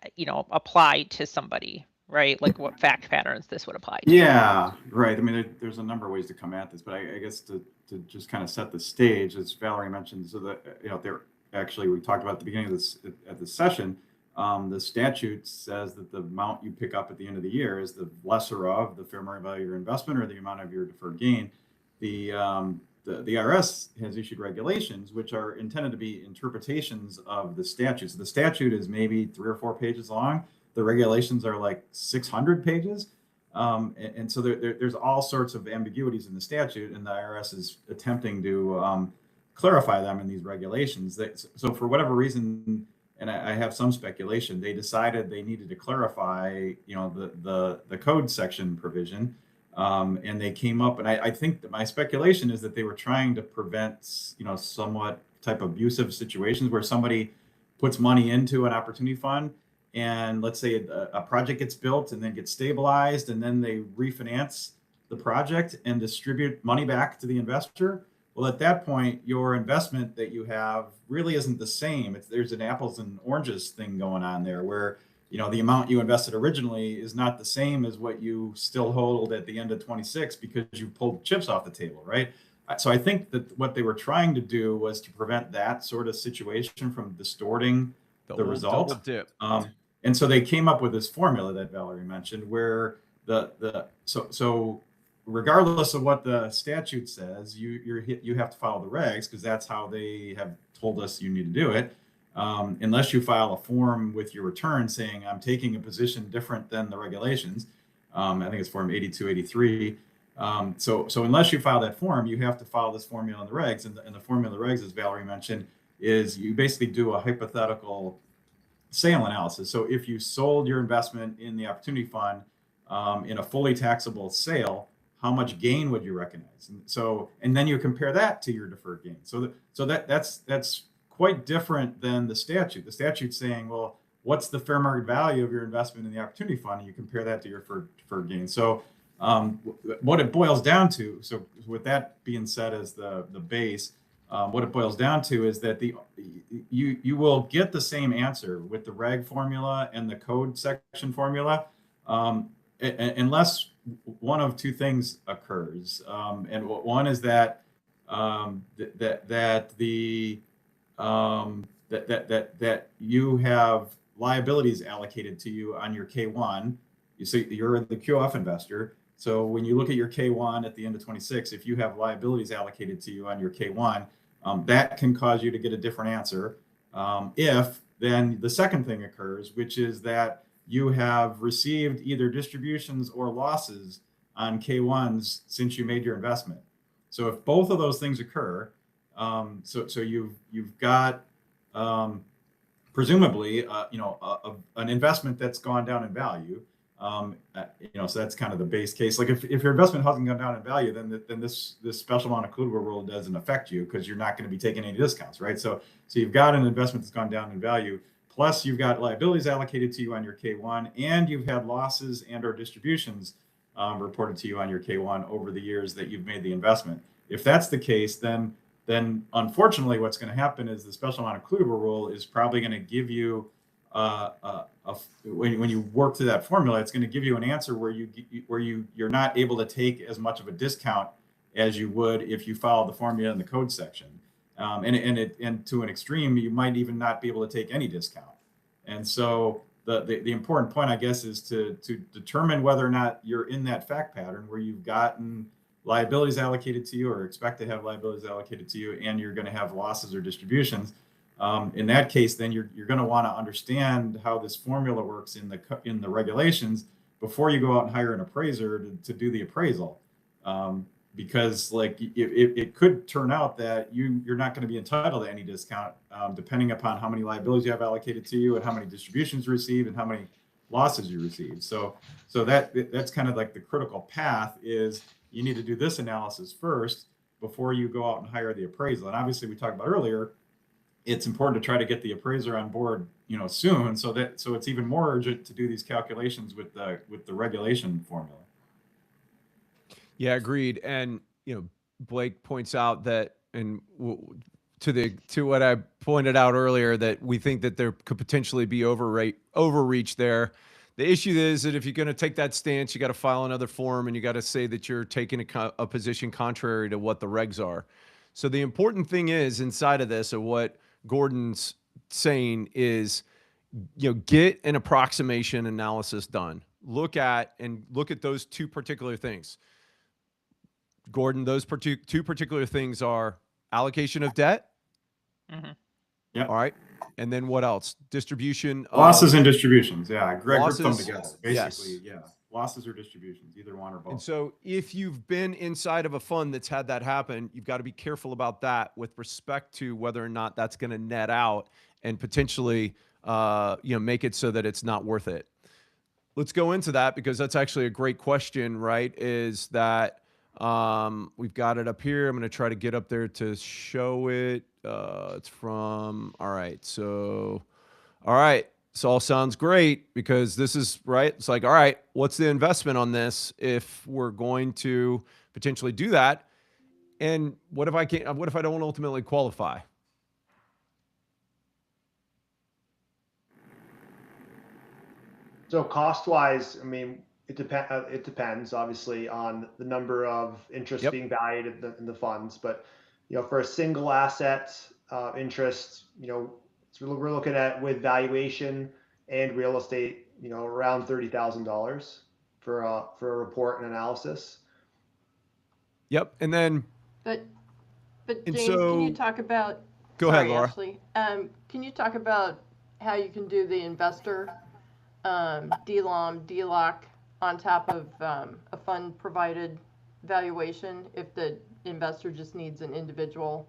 apply to somebody, right? Like what fact patterns this would apply to. Yeah, right. I mean, there's a number of ways to come at this, but I guess to just kind of set the stage, as Valerie mentioned, so that there actually we talked about at the beginning of this at the session. The statute says that the amount you pick up at the end of the year is the lesser of the fair market value of your investment or the amount of your deferred gain. The IRS has issued regulations which are intended to be interpretations of the statute. So the statute is maybe 3 or 4 pages long. The regulations are like 600 pages. And so there's all sorts of ambiguities in the statute, and the IRS is attempting to clarify them in these regulations. So for whatever reason, and I have some speculation, they decided they needed to clarify, the code section provision, and they came up, and I think that my speculation is that they were trying to prevent, somewhat type of abusive situations where somebody puts money into an opportunity fund, and let's say a project gets built and then gets stabilized, and then they refinance the project and distribute money back to the investor. Well, at that point, your investment that you have really isn't the same. There's an apples and oranges thing going on there where, the amount you invested originally is not the same as what you still hold at the end of 26 because you pulled chips off the table, right? So I think that what they were trying to do was to prevent that sort of situation from distorting the results. Double dip. And so they came up with this formula that Valerie mentioned, where so regardless of what the statute says, you have to follow the regs because that's how they have told us you need to do it. Unless you file a form with your return saying I'm taking a position different than the regulations. I think it's form 8283. So unless you file that form, you have to follow this formula in the regs. And the formula in the regs, as Valerie mentioned, is you basically do a hypothetical sale analysis. So if you sold your investment in the opportunity fund in a fully taxable sale, how much gain would you recognize? And then you compare that to your deferred gain. So that's quite different than the statute. The statute's saying, well, what's the fair market value of your investment in the opportunity fund? And you compare that to your deferred gain. So what it boils down to, so with that being said as the base, what it boils down to is that you will get the same answer with the reg formula and the code section formula, unless one of two things occurs. And one is that you have liabilities allocated to you on your K1. You're the QOF investor. So when you look at your K1 at the end of 26, if you have liabilities allocated to you on your K1, that can cause you to get a different answer. If then the second thing occurs, which is that you have received either distributions or losses on K1s since you made your investment. So if both of those things occur, so you've got presumably an investment that's gone down in value. So that's kind of the base case. Like if your investment hasn't gone down in value, then this special amount of includable rule doesn't affect you because you're not going to be taking any discounts, right? So you've got an investment that's gone down in value, plus you've got liabilities allocated to you on your K1, and you've had losses and or distributions reported to you on your K1 over the years that you've made the investment. If that's the case, then unfortunately what's going to happen is the special amount of includable rule is probably going to give you when you work through that formula, it's going to give you an answer where you're not able to take as much of a discount as you would if you followed the formula in the code section, and to an extreme, you might even not be able to take any discount. And so the important point, I guess, is to determine whether or not you're in that fact pattern where you've gotten liabilities allocated to you or expect to have liabilities allocated to you, and you're going to have losses or distributions. In that case, then you're going to want to understand how this formula works in the regulations before you go out and hire an appraiser to do the appraisal, because it could turn out that you're not going to be entitled to any discount, depending upon how many liabilities you have allocated to you and how many distributions you receive and how many losses you receive. So that's kind of like the critical path is you need to do this analysis first before you go out and hire the appraisal. And obviously, we talked about earlier, it's important to try to get the appraiser on board, soon. So it's even more urgent to do these calculations with the regulation formula. Yeah, agreed. And Blake points out that, and to what I pointed out earlier, that we think that there could potentially be overreach there. The issue is that if you're going to take that stance, you got to file another form and you got to say that you're taking a position contrary to what the regs are. So the important thing is inside of this, or what Gordon's saying is, get an approximation analysis done. Look at those two particular things. Gordon, those two particular things are allocation of debt. Mm-hmm. Yeah. All right. And then what else? Distribution. Losses and distributions. Yeah. Greg grouped them together. Basically, yes. Yeah. Losses or distributions, either one or both. And so if you've been inside of a fund that's had that happen, you've got to be careful about that with respect to whether or not that's going to net out and potentially, make it so that it's not worth it. Let's go into that, because that's actually a great question, right? Is that we've got it up here. I'm going to try to get up there to show it. It's from, all right. So, all right. This all sounds great, because this is right. It's like, all right, what's the investment on this if we're going to potentially do that? And what if I can't, what if I don't ultimately qualify? So cost-wise, I mean, it depends obviously on the number of interest being valued in the funds, but for a single asset interest, so we're looking at, with valuation and real estate, around $30,000 for a report and analysis. Yep. And then, But and James, so, can you talk about? Go ahead, Laura. Ashley. Can you talk about how you can do the investor DLOM, DLOC on top of a fund provided valuation if the investor just needs an individual?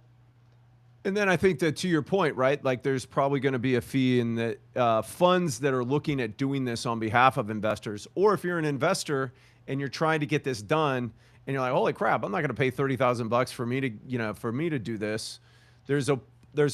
And then I think that, to your point, right, like there's probably going to be a fee in the funds that are looking at doing this on behalf of investors. Or if you're an investor and you're trying to get this done and you're like, holy crap, I'm not going to pay $30,000 for me to do this. There's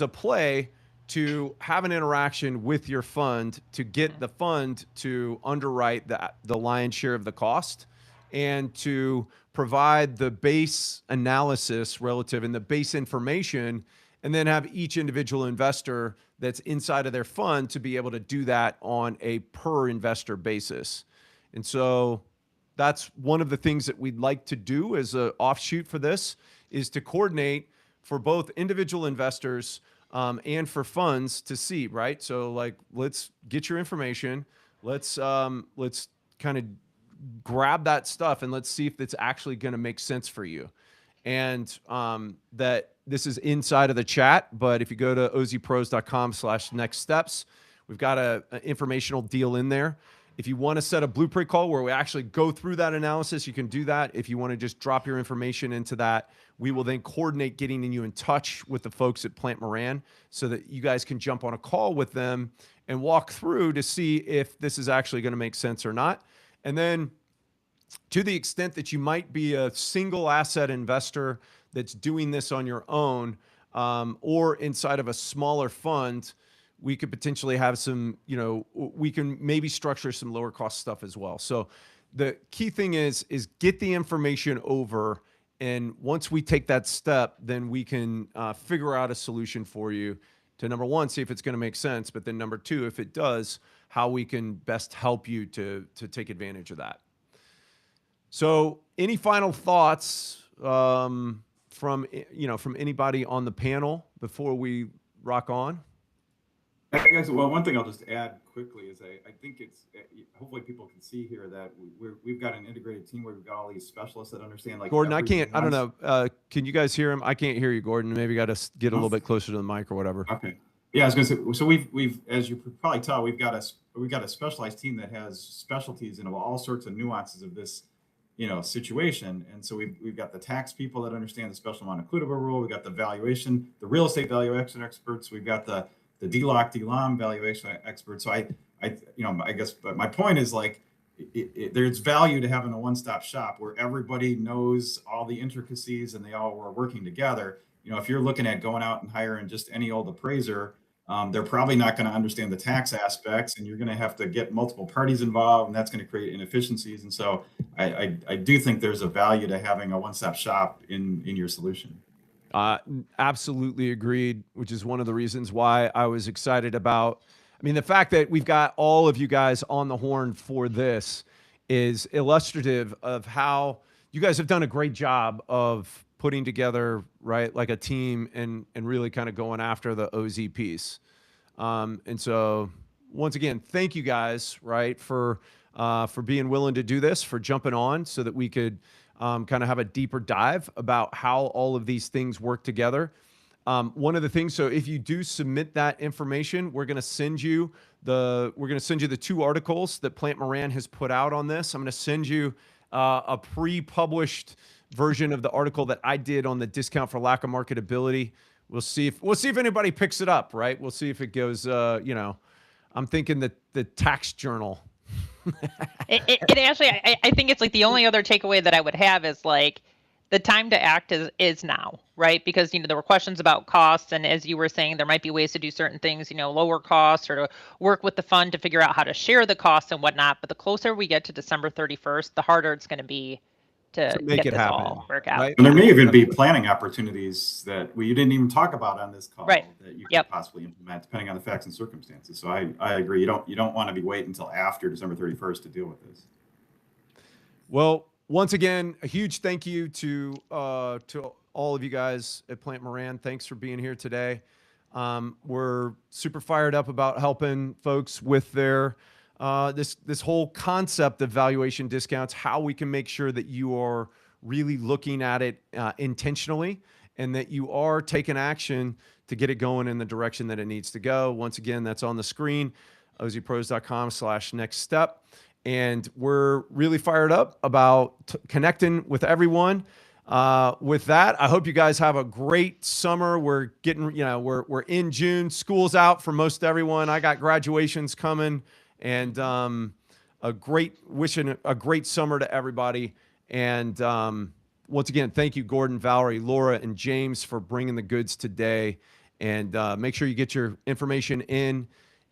a play to have an interaction with your fund to get the fund to underwrite the lion's share of the cost and to provide the base analysis relative and the base information, and then have each individual investor that's inside of their fund to be able to do that on a per investor basis. And so that's one of the things that we'd like to do as an offshoot for this, is to coordinate for both individual investors and for funds to see, right? So like, let's get your information. Let's kind of grab that stuff and let's see if it's actually going to make sense for you. And that this is inside of the chat, but if you go to ozpros.com/next steps, we've got an informational deal in there. If you want to set a blueprint call where we actually go through that analysis, you can do that. If you want to just drop your information into that, we will then coordinate getting you in touch with the folks at Plante Moran so that you guys can jump on a call with them and walk through to see if this is actually going to make sense or not. And then, to the extent that you might be a single asset investor that's doing this on your own, or inside of a smaller fund, we could potentially have some, we can maybe structure some lower cost stuff as well. So the key thing is get the information over. And once we take that step, then we can figure out a solution for you to, number one, see if it's going to make sense. But then number two, if it does, how we can best help you to take advantage of that. So any final thoughts from anybody on the panel before we rock on? I guess, well, one thing I'll just add quickly is I think it's, hopefully people can see here that we've got an integrated team where we've got all these specialists that understand, like, Gordon, I don't know. Can you guys hear him? I can't hear you, Gordon. Maybe got to get a little bit closer to the mic or whatever. Okay. Yeah, I was going to say, so we've, as you could probably tell, we've got a specialized team that has specialties in all sorts of nuances of this, situation. And so we've got the tax people that understand the special amount includable rule. We've got the valuation, the real estate valuation experts. We've got the DLOC, DLOM valuation experts. So I guess, but my point is, like, there's value to having a one-stop shop where everybody knows all the intricacies and they all are working together. If you're looking at going out and hiring just any old appraiser, they're probably not going to understand the tax aspects, and you're going to have to get multiple parties involved, and that's going to create inefficiencies. And so I do think there's a value to having a one-stop shop in your solution. Absolutely agreed, which is one of the reasons why I was excited about I mean, the fact that we've got all of you guys on the horn for this is illustrative of how you guys have done a great job of putting together, right, like a team and really kind of going after the OZ piece. And so once again, thank you guys, right, for being willing to do this, for jumping on so that we could kind of have a deeper dive about how all of these things work together. One of the things, so if you do submit that information, we're going to send you the 2 articles that Plante Moran has put out on this. I'm going to send you a pre-published version of the article that I did on the discount for lack of marketability. We'll see if anybody picks it up, right? We'll see if it goes, you know, I'm thinking that the tax journal. It actually, I think it's like the only other takeaway that I would have is like the time to act is now, right? Because, you know, there were questions about costs. And as you were saying, there might be ways to do certain things, you know, lower costs or to work with the fund to figure out how to share the costs and whatnot. But the closer we get to December 31st, the harder it's going to be to make get it this happen, all work out. right? And there may even be planning opportunities that you didn't even talk about on this call Right. that you could possibly implement depending on the facts and circumstances. So I agree. You don't want to be waiting until after December 31st to deal with this. Well, once again, a huge thank you to all of you guys at Plante Moran. Thanks for being here today. We're super fired up about helping folks with their this whole concept of valuation discounts, how we can make sure that you are really looking at it intentionally and that you are taking action to get it going in the direction that it needs to go. Once again, that's on the screen, ozpros.com/next step. And we're really fired up about connecting with everyone. With that, I hope you guys have a great summer. We're getting, you know, we're in June. School's out for most everyone. I got graduations coming, and wishing a great summer to everybody. And once again, thank you, Gordon, Valerie, Laura, and James for bringing the goods today. And make sure you get your information in.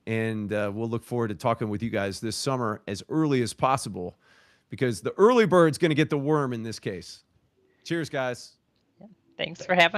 And we'll look forward to talking with you guys this summer as early as possible, because the early bird's going to get the worm in this case. Cheers, guys. Thanks for having